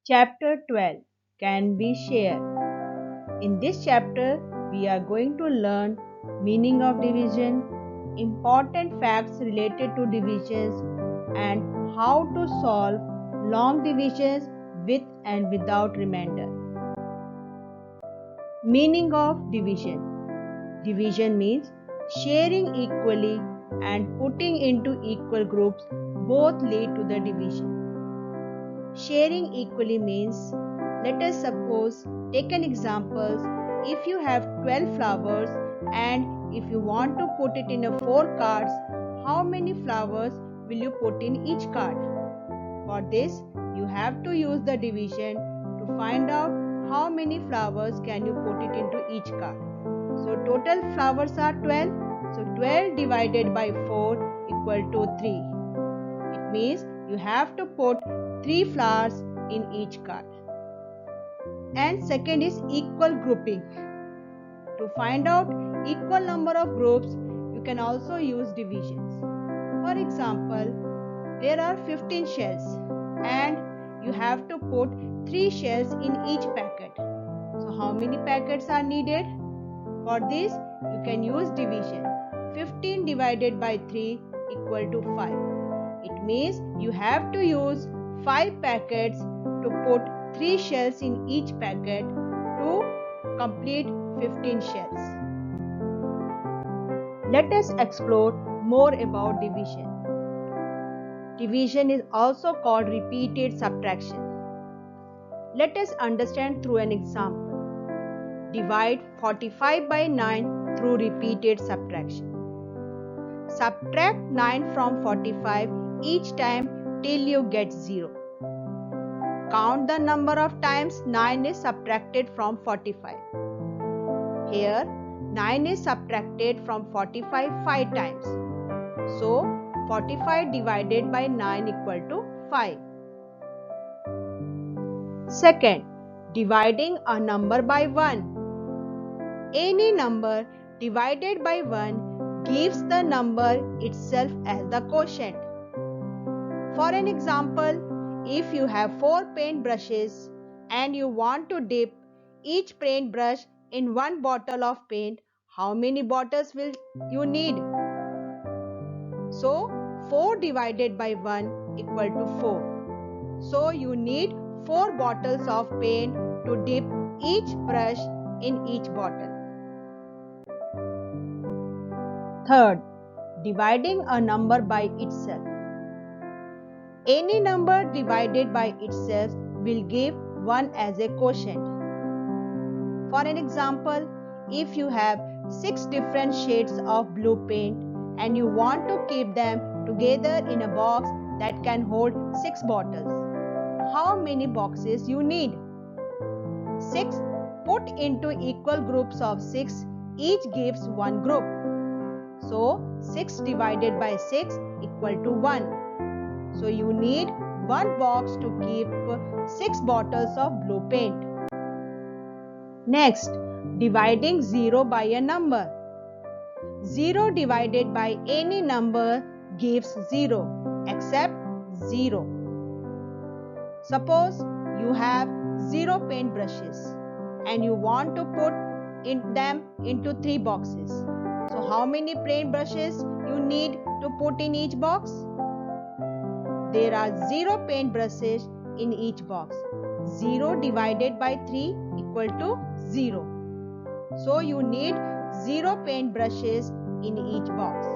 Chapter 12 Can We Share? In this chapter, we are going to learn meaning of division, important facts related to divisions, and how to solve long divisions with and without remainder. Meaning of division. Division means sharing equally and putting into equal groups both lead to the division. Sharing equally means, let us suppose, take an example, if you have 12 flowers and if you want to put it in a 4 cards, how many flowers will you put in each card? For this, you have to use the division to find out how many flowers can you put it into each card. So total flowers are 12. So 12 divided by 4 equal to 3. It means you have to put 3 flowers in each card. And second is equal grouping. To find out equal number of groups, you can also use divisions. For example, there are 15 shells and you have to put 3 shells in each packet. So how many packets are needed? For this, you can use division. 15 divided by 3 equal to 5. It means you have to use 5 packets to put 3 shells in each packet to complete 15 shells. Let us explore more about division. Division is also called repeated subtraction. Let us understand through an example. Divide 45 by 9 through repeated subtraction. Subtract 9 from 45 each time till you get 0. Count the number of times 9 is subtracted from 45. Here, 9 is subtracted from 45 5 times. So, 45 divided by 9 equal to 5. Second, dividing a number by 1. Any number divided by 1 gives the number itself as the quotient. For an example, if you have 4 paint brushes and you want to dip each paint brush in 1 bottle of paint, how many bottles will you need? So, 4 divided by 1 equal to 4. So, you need 4 bottles of paint to dip each brush in each bottle. Third, dividing a number by itself. Any number divided by itself will give 1 as a quotient. For an example, if you have 6 different shades of blue paint and you want to keep them together in a box that can hold 6 bottles, how many boxes you need? 6 put into equal groups of 6, each gives 1 group. So 6 divided by 6 equal to 1. So you need 1 box to keep 6 bottles of blue paint. Next, dividing 0 by a number. 0 divided by any number gives 0 except 0. Suppose you have 0 paint brushes and you want to put them into 3 boxes. So how many paint brushes you need to put in each box? There are 0 paint brushes in each box. 0 divided by 3 equal to 0. So you need 0 paint brushes in each box.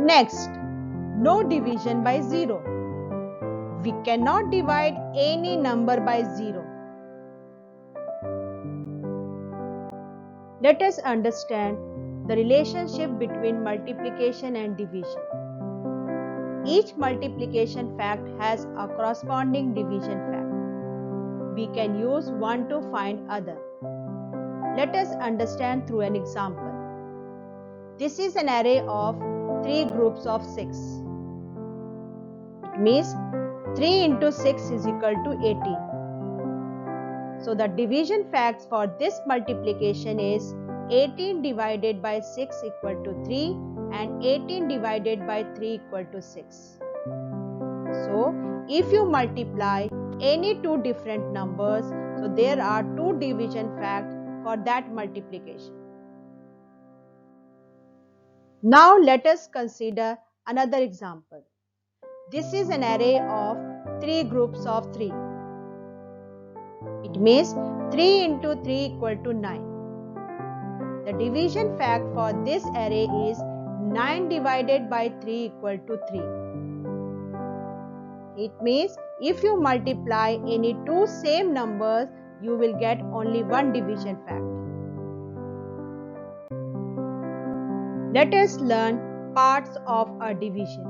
Next, no division by 0. We cannot divide any number by 0. Let us understand the relationship between multiplication and division. Each multiplication fact has a corresponding division fact. We can use one to find other. Let us understand through an example. This is an array of 3 groups of 6. It means 3 into 6 is equal to 18. So the division facts for this multiplication is 18 divided by 6 equal to 3 and 18 divided by 3 equal to 6. So if you multiply any two different numbers. So there are two division facts for that multiplication. Now let us consider another example. This is an array of 3 groups of 3. It means 3 into 3 equal to 9. The division fact for this array is 9 divided by 3 equal to 3. It means if you multiply any two same numbers, you will get only one division fact. Let us learn parts of a division.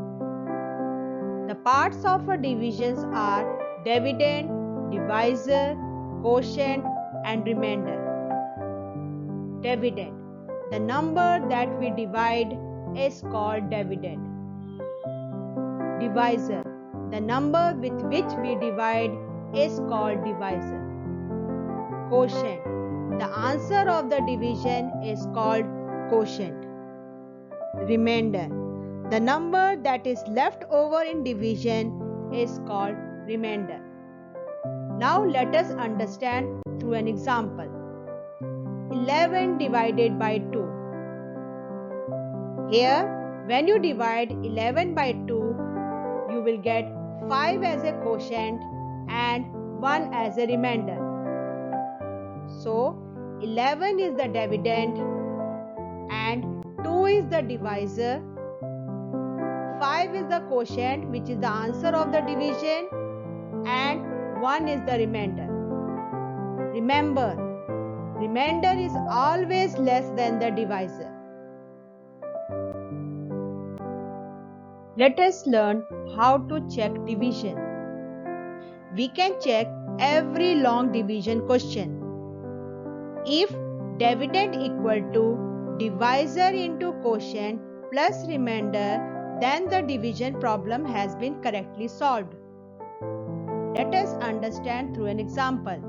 The parts of a division are dividend, divisor, quotient and remainder. Dividend. The number that we divide is called dividend. Divisor. The number with which we divide is called divisor. Quotient. The answer of the division is called quotient. Remainder. The number that is left over in division is called remainder. Now let us understand through an example. 11 divided by 2. Here, when you divide 11 by 2, you will get 5 as a quotient and 1 as a remainder. So, 11 is the dividend and 2 is the divisor. 5 is the quotient, which is the answer of the division, and 1 is the remainder. Remember, remainder is always less than the divisor. Let us learn how to check division. We can check every long division question. If dividend equal to divisor into quotient plus remainder, then the division problem has been correctly solved. Let us understand through an example.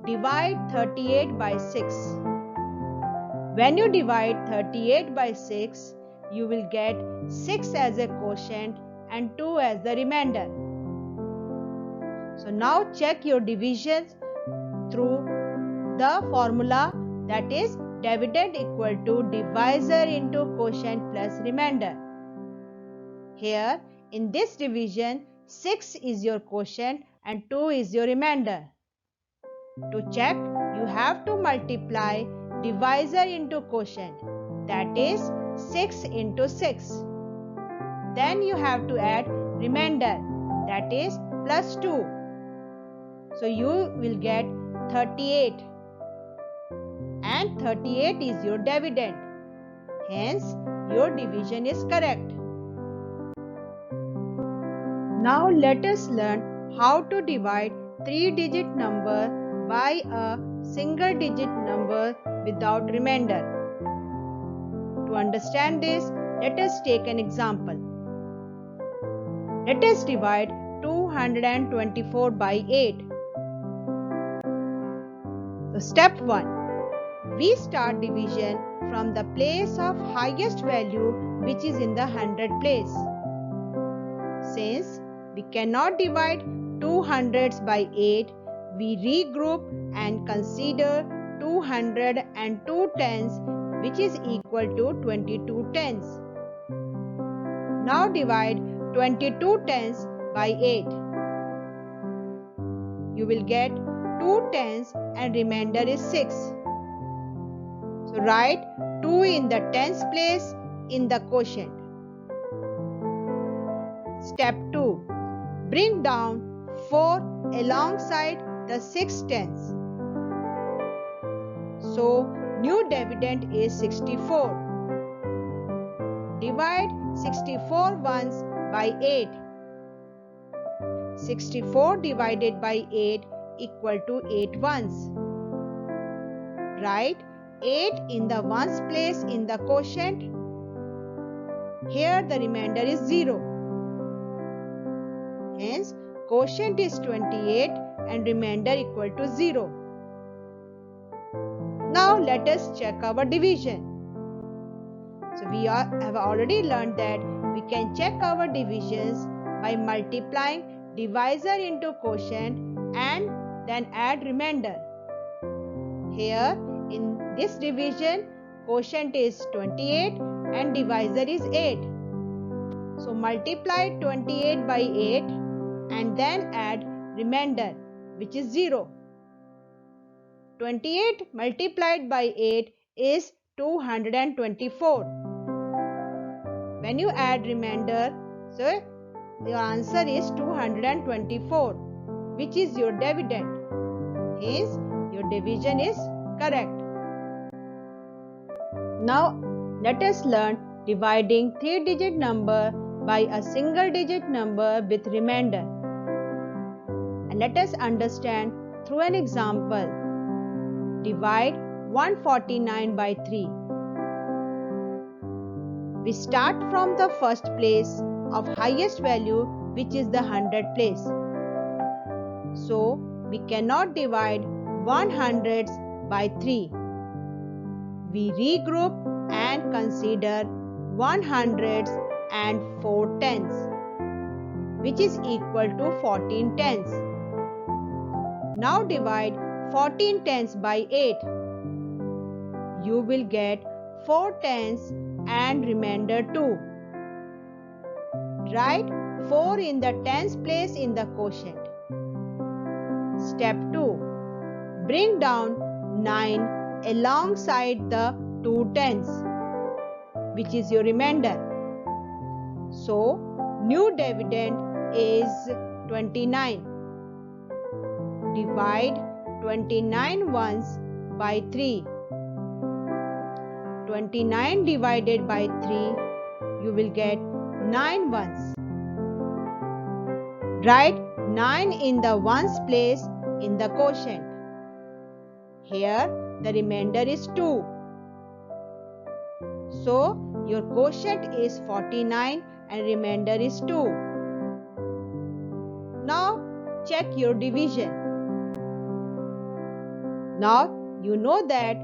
Divide 38 by 6. When you divide 38 by 6, you will get 6 as a quotient and 2 as the remainder. So now check your divisions through the formula, that is dividend equal to divisor into quotient plus remainder. Here in this division, 6 is your quotient and 2 is your remainder. To check, you have to multiply divisor into quotient, that is 6 into 6. Then you have to add remainder, that is plus 2. So you will get 38. And 38 is your dividend. Hence, your division is correct. Now let us learn how to divide 3-digit number by a single-digit number without remainder. To understand this, let us take an example. Let us divide 224 by 8. So step 1. We start division from the place of highest value, which is in the 100 place. Since we cannot divide 2 hundreds by 8, we regroup and consider 200 and 2 tens, which is equal to 22 tens. Now divide 22 tens by 8. You will get 2 tens and remainder is 6. So write 2 in the tens place in the quotient. Step 2. Bring down 4 alongside the 6 tens. So new dividend is 64. Divide 64 ones by 8. 64 divided by 8 equal to 8 ones. Write 8 in the ones place in the quotient. Here the remainder is 0. Hence, quotient is 28 and remainder equal to 0. Now let us check our division. So we have already learned that we can check our divisions by multiplying divisor into quotient and then add remainder. Here in this division, quotient is 28 and divisor is 8. So multiply 28 by 8 and then add remainder, which is 0. 28 multiplied by 8 is 224. When you add remainder, so your answer is 224, which is your dividend. Hence, your division is correct. Now, let us learn dividing 3-digit number by a single-digit number with remainder. And let us understand through an example. Divide 149 by 3. We start from the first place of highest value, which is the 100 place. So, we cannot divide 100s by 3. We regroup and consider 100s and 4 tens, which is equal to 14 tens. Now divide 14 tens by 8. You will get 4 tens and remainder 2. Write 4 in the tens place in the quotient. Step 2. Bring down 9 alongside the 2 tens, which is your remainder. So, new dividend is 29. Divide 29 ones by 3. 29 divided by 3, you will get 9 ones. Write 9 in the ones place in the quotient. Here, the remainder is 2. So, your quotient is 49 and remainder is 2. Now, check your division. Now, you know that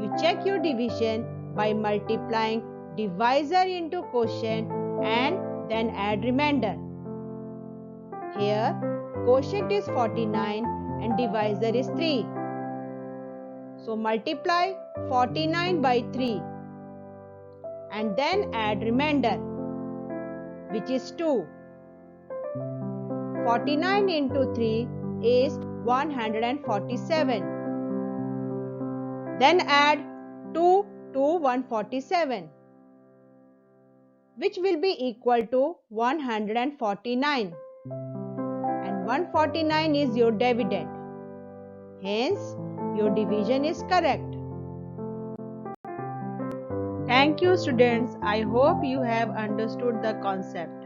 you check your division by multiplying divisor into quotient and then add remainder. Here, quotient is 49 and divisor is 3. So multiply 49 by 3 and then add remainder, which is 2. 49 into 3 is 147. Then add 2 to 147, which will be equal to 149. And 149 is your dividend. Hence, your division is correct. Thank you, students. I hope you have understood the concept.